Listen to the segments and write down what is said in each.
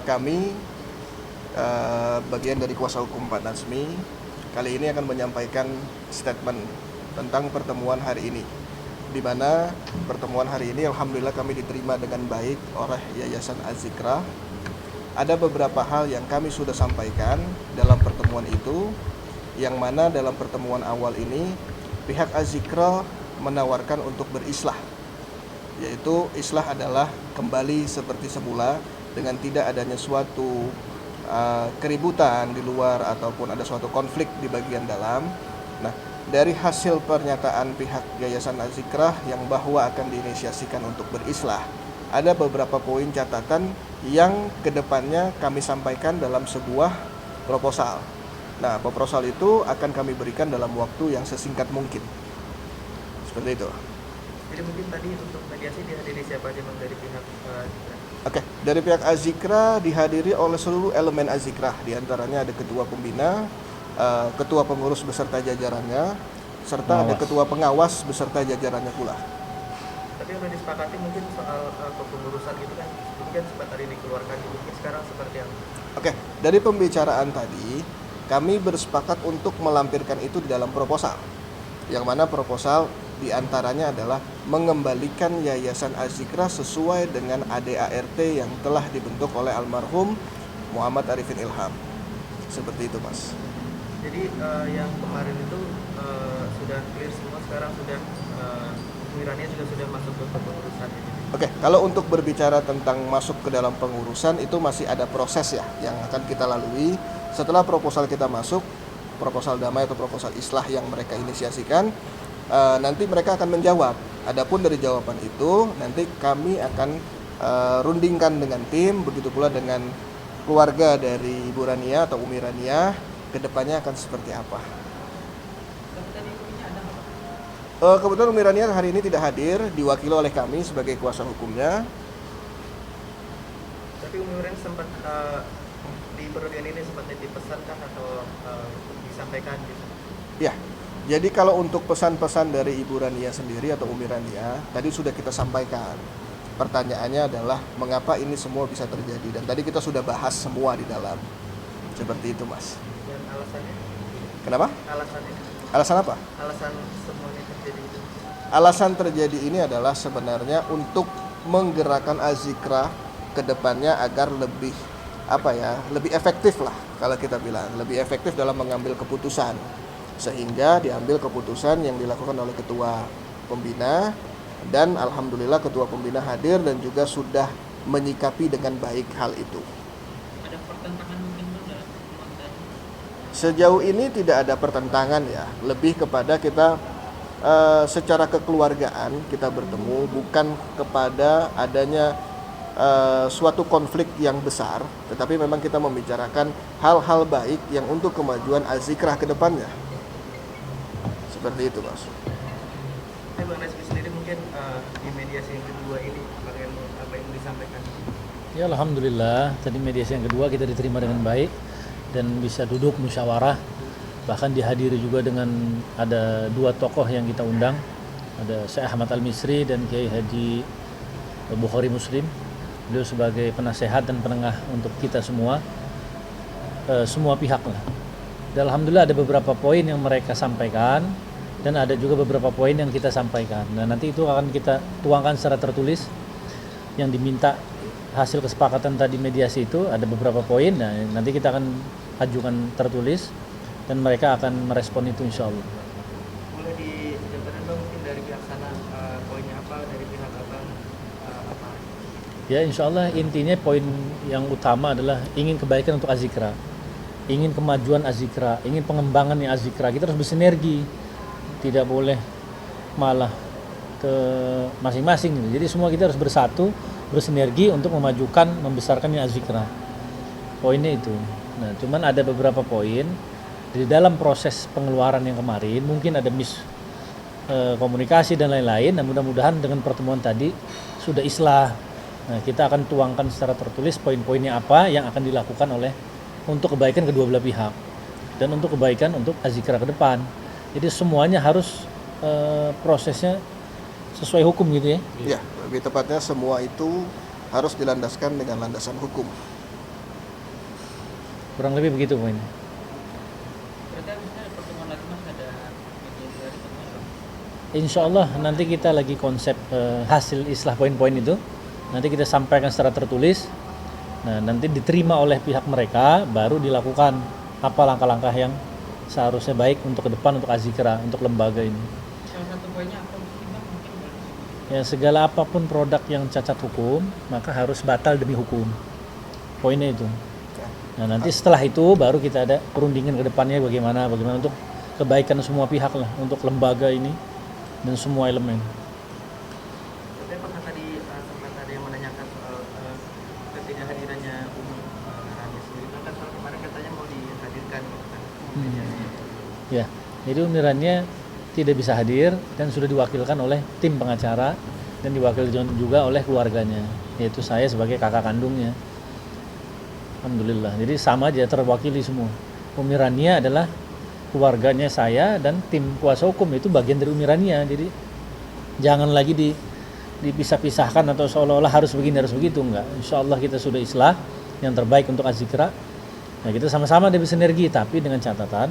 Kami bagian dari kuasa hukum Pak Nazmi kali ini akan menyampaikan statement tentang pertemuan hari ini, di mana pertemuan hari ini alhamdulillah kami diterima dengan baik oleh Yayasan Az-Zikrah. Ada beberapa hal yang kami sudah sampaikan dalam pertemuan itu, yang mana dalam pertemuan awal ini pihak Az-Zikrah menawarkan untuk berislah, yaitu islah adalah kembali seperti semula dengan tidak adanya suatu keributan di luar ataupun ada suatu konflik di bagian dalam. Nah, dari hasil pernyataan pihak Yayasan Az-Zikrah yang bahwa akan diinisiasikan untuk berislah, ada beberapa poin catatan yang kedepannya kami sampaikan dalam sebuah proposal. Nah, proposal itu akan kami berikan dalam waktu yang sesingkat mungkin. Seperti itu. Jadi mungkin tadi untuk mediasi dihadiri siapa aja dari pihak Oke, dari pihak Az-Zikrah dihadiri oleh seluruh elemen Az-Zikrah, diantaranya ada ketua pembina, ketua pengurus beserta jajarannya, serta ada ketua pengawas beserta jajarannya pula. Tapi udah disepakati mungkin soal kepengurusan gitu kan, mungkin sempat tadi dikeluarkan, mungkin sekarang seperti yang. Oke, dari pembicaraan tadi kami bersepakat untuk melampirkan itu di dalam proposal, yang mana proposal diantaranya adalah mengembalikan Yayasan Az-Zikrah sesuai dengan ADART yang telah dibentuk oleh almarhum Muhammad Arifin Ilham. Seperti itu, Mas. Jadi yang kemarin itu sudah clear semua, sekarang sudah Wirania juga sudah masuk ke pengurusan ini. Oke, kalau untuk berbicara tentang masuk ke dalam pengurusan itu masih ada proses ya yang akan kita lalui. Setelah proposal kita masuk, proposal damai atau proposal islah yang mereka inisiasikan, nanti mereka akan menjawab. Adapun dari jawaban itu nanti kami akan rundingkan dengan tim, begitu pula dengan keluarga dari Ibu Rania atau Umi Rania, kedepannya akan seperti apa. Kebetulan Umi Rania hari ini tidak hadir, diwakili oleh kami sebagai kuasa hukumnya. Tapi Umi Rania sempat di periode ini sempat dipesan kan atau disampaikan gitu? Ya. Jadi kalau untuk pesan-pesan dari Ibu Rania sendiri atau Umi Rania, tadi sudah kita sampaikan. Pertanyaannya adalah mengapa ini semua bisa terjadi, dan tadi kita sudah bahas semua di dalam. Seperti itu, Mas. Dan alasannya? Kenapa? Alasannya? Alasan apa? Alasan semuanya terjadi itu? Alasan terjadi ini adalah sebenarnya untuk menggerakkan Az-Zikrah ke depannya agar lebih lebih efektif lah kalau kita bilang, lebih efektif dalam mengambil keputusan. Sehingga diambil keputusan yang dilakukan oleh ketua pembina, dan alhamdulillah ketua pembina hadir dan juga sudah menyikapi dengan baik hal itu. Ada pertentangan mungkin dalam pertemuan tadi? Sejauh ini tidak ada pertentangan ya, lebih kepada kita secara kekeluargaan kita bertemu, bukan kepada adanya suatu konflik yang besar, tetapi memang kita membicarakan hal-hal baik yang untuk kemajuan Az-Zikrah ke depannya. Seperti itu, Mas. Bang Nazmi sendiri mungkin di mediasi yang kedua ini apa yang disampaikan? Ya alhamdulillah, tadi mediasi yang kedua kita diterima dengan baik dan bisa duduk musyawarah, bahkan dihadiri juga dengan ada dua tokoh yang kita undang, ada Syekh Ahmad Al-Misri dan Kiai Haji Bukhari Muslim. Beliau sebagai penasehat dan penengah untuk kita semua pihak lah. Dan alhamdulillah ada beberapa poin yang mereka sampaikan dan ada juga beberapa poin yang kita sampaikan. Nah, nanti itu akan kita tuangkan secara tertulis yang diminta hasil kesepakatan tadi mediasi itu ada beberapa poin. Nah, nanti kita akan ajukan tertulis dan mereka akan merespon itu insya Allah. Boleh dijabarkan Bang mungkin dari pihak sana poinnya apa, dari pihak Abang apa? Ya insya Allah intinya poin yang utama adalah ingin kebaikan untuk Az-Zikrah, ingin kemajuan Az-Zikrah, ingin pengembangannya Az-Zikrah. Kita harus bersinergi, tidak boleh malah ke masing-masing gitu. Jadi semua kita harus bersatu, bersinergi untuk memajukan, membesarkannya Az-Zikrah. Poinnya itu. Nah, cuman ada beberapa poin di dalam proses pengeluaran yang kemarin mungkin ada komunikasi dan lain-lain. Nah, mudah-mudahan dengan pertemuan tadi sudah islah. Nah, kita akan tuangkan secara tertulis poin-poinnya apa yang akan dilakukan untuk kebaikan kedua belah pihak dan untuk kebaikan untuk Az-Zikrah ke depan. Jadi semuanya harus prosesnya sesuai hukum gitu ya? Ya, lebih tepatnya semua itu harus dilandaskan dengan landasan hukum. Kurang lebih begitu poinnya. Berarti habisnya ada pertemuan lagi mas, ada mediasi dari pertemuan. Insya Allah nanti kita lagi konsep hasil islah poin-poin itu. Nanti kita sampaikan secara tertulis. Nah, nanti diterima oleh pihak mereka, baru dilakukan apa langkah-langkah yang seharusnya baik untuk ke depan, untuk Azikra, untuk lembaga ini. Salah satu poinnya apa mungkin bang, mungkin boleh disebut. Ya, segala apapun produk yang cacat hukum, maka harus batal demi hukum. Poinnya itu. Nah, nanti setelah itu baru kita ada perundingan ke depannya bagaimana untuk kebaikan semua pihak lah, untuk lembaga ini dan semua elemen. Tapi apakah tadi sempat ada yang menanyakan soal ketidakhadirannya Rani sendiri? Kan soal kemarin katanya mau dihadirkan gitu kan. Ya, jadi Umirannya tidak bisa hadir dan sudah diwakilkan oleh tim pengacara dan diwakilkan juga oleh keluarganya, yaitu saya sebagai kakak kandungnya. Alhamdulillah. Jadi sama aja terwakili semua. Umirannya adalah keluarganya saya dan tim kuasa hukum itu bagian dari Umirannya. Jadi jangan lagi dipisah-pisahkan atau seolah-olah harus begini harus begitu, enggak. Insya Allah kita sudah islah yang terbaik untuk Azikra. Nah, kita sama-sama ada sinergi, tapi dengan catatan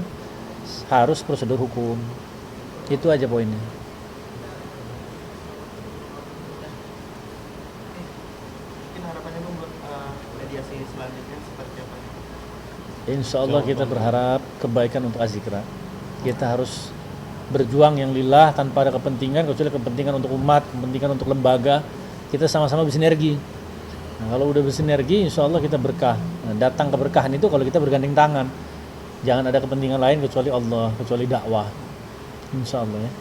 harus prosedur hukum. Itu aja poinnya. Mungkin harapannya bang buat mediasi selanjutnya seperti apa? Insya Allah kita berharap kebaikan untuk Azikra. Kita harus berjuang yang lillah tanpa ada kepentingan kecuali kepentingan untuk umat, kepentingan untuk lembaga. Kita sama-sama bersinergi. Nah, kalau udah bersinergi, insya Allah kita berkah. Nah, datang keberkahan itu kalau kita bergandeng tangan. Jangan ada kepentingan lain kecuali Allah, kecuali dakwah. Insya Allah ya.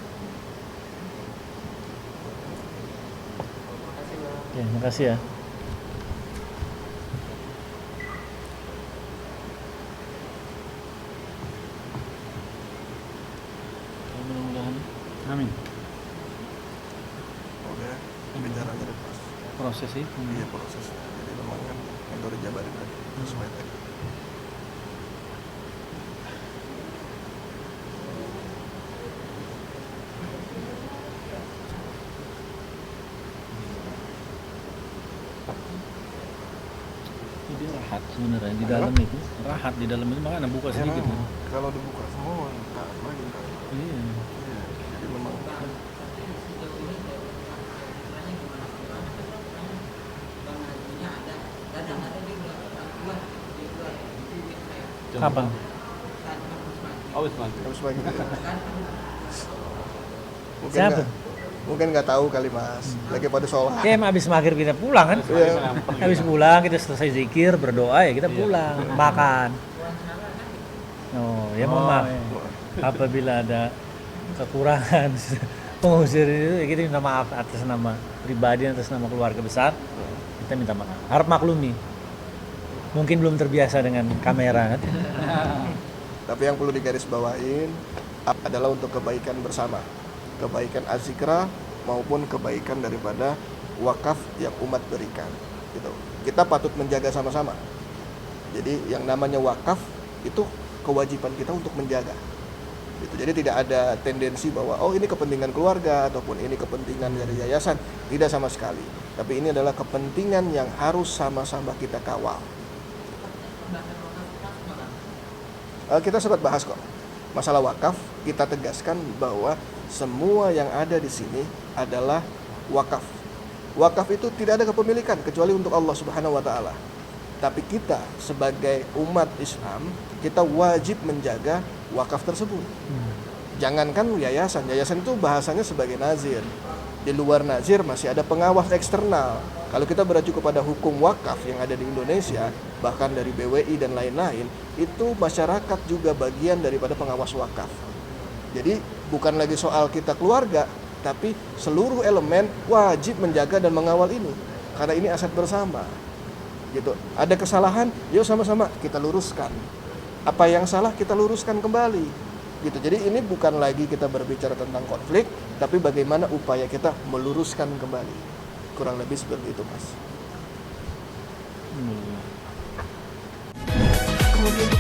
Oke, makasih ya. Mudah-mudahan. Amin. Udah bicaranya udah pas. Proses itu. Iya proses. Jadi memang kan yang udah jabarin tadi sesuai tadi. Jadi rahat sebenarnya di dalam itu. Rahat di dalam itu makanya buka sedikit. Memang, kalau dibuka semua tak lagi ntar. Iya. Iya, jadi memang Kapan? harus bagi. Mungkin Siapa? Mungkin nggak tahu kali mas. Lagi pada sholat. Kayak habis maghrib kita pulang kan? Iya. Habis pulang kita selesai zikir, berdoa ya kita pulang, makan. Oh, ya mohon maaf. Apabila ada kekurangan pengusir itu ya kita minta maaf atas nama pribadi, atas nama keluarga besar. Kita minta maaf. Harap maklumi. Mungkin belum terbiasa dengan kamera kan? Tapi yang perlu digarisbawain adalah untuk kebaikan bersama, kebaikan Azikra maupun kebaikan daripada wakaf yang umat berikan. Gitu. Kita patut menjaga sama-sama. Jadi yang namanya wakaf itu kewajiban kita untuk menjaga. Gitu. Jadi tidak ada tendensi bahwa oh ini kepentingan keluarga ataupun ini kepentingan dari yayasan, tidak sama sekali. Tapi ini adalah kepentingan yang harus sama-sama kita kawal. Kita sempat bahas kok masalah wakaf. Kita tegaskan bahwa semua yang ada di sini adalah wakaf. Wakaf itu tidak ada kepemilikan kecuali untuk Allah Subhanahu wa taala. Tapi kita sebagai umat Islam, kita wajib menjaga wakaf tersebut. Jangankan yayasan itu bahasanya sebagai nazir. Di luar nazir masih ada pengawas eksternal. Kalau kita beracu kepada hukum wakaf yang ada di Indonesia, bahkan dari BWI dan lain-lain, itu masyarakat juga bagian daripada pengawas wakaf. Jadi bukan lagi soal kita keluarga, tapi seluruh elemen wajib menjaga dan mengawal ini. Karena ini aset bersama. Gitu. Ada kesalahan, yuk sama-sama kita luruskan. Apa yang salah kita luruskan kembali. Gitu. Jadi ini bukan lagi kita berbicara tentang konflik, tapi bagaimana upaya kita meluruskan kembali. Kurang lebih seperti itu, Mas. Hmm. Kemudian